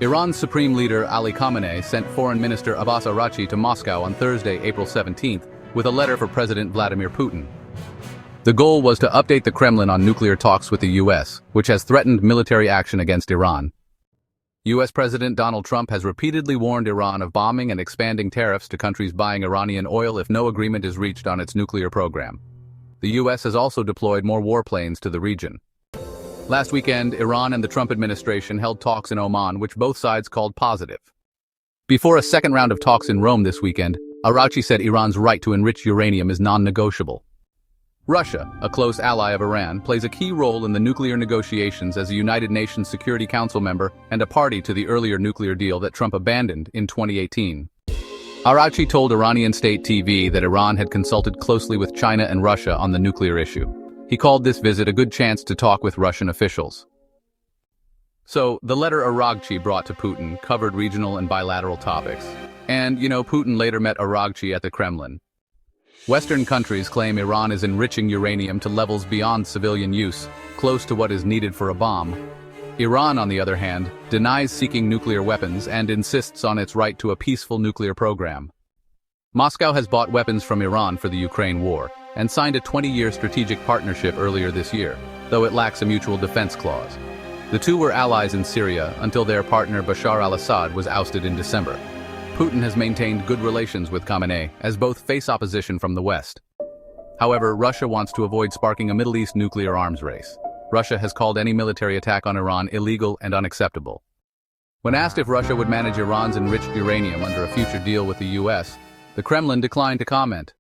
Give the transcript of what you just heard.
Iran's Supreme Leader Ali Khamenei sent Foreign Minister Abbas Araghchi to Moscow on Thursday, April 17th, with a letter for President Vladimir Putin. The goal was to update the Kremlin on nuclear talks with the U.S., which has threatened military action against Iran. U.S. President Donald Trump has repeatedly warned Iran of bombing and expanding tariffs to countries buying Iranian oil if no agreement is reached on its nuclear program. The U.S. has also deployed more warplanes to the region. Last weekend, Iran and the Trump administration held talks in Oman, which both sides called positive. Before a second round of talks in Rome this weekend, Araghchi said Iran's right to enrich uranium is non-negotiable. Russia, a close ally of Iran, plays a key role in the nuclear negotiations as a United Nations Security Council member and a party to the earlier nuclear deal that Trump abandoned in 2018. Araghchi told Iranian state TV that Iran had consulted closely with China and Russia on the nuclear issue. He called this visit a good chance to talk with Russian officials. So, the letter Araghchi brought to Putin covered regional and bilateral topics. And, Putin later met Araghchi at the Kremlin. Western countries claim Iran is enriching uranium to levels beyond civilian use, close to what is needed for a bomb. Iran, on the other hand, denies seeking nuclear weapons and insists on its right to a peaceful nuclear program. Moscow has bought weapons from Iran for the Ukraine war, and signed a 20-year strategic partnership earlier this year, though it lacks a mutual defense clause. The two were allies in Syria until their partner Bashar al-Assad was ousted in December. Putin has maintained good relations with Khamenei, as both face opposition from the West. However, Russia wants to avoid sparking a Middle East nuclear arms race. Russia has called any military attack on Iran illegal and unacceptable. When asked if Russia would manage Iran's enriched uranium under a future deal with the U.S., the Kremlin declined to comment.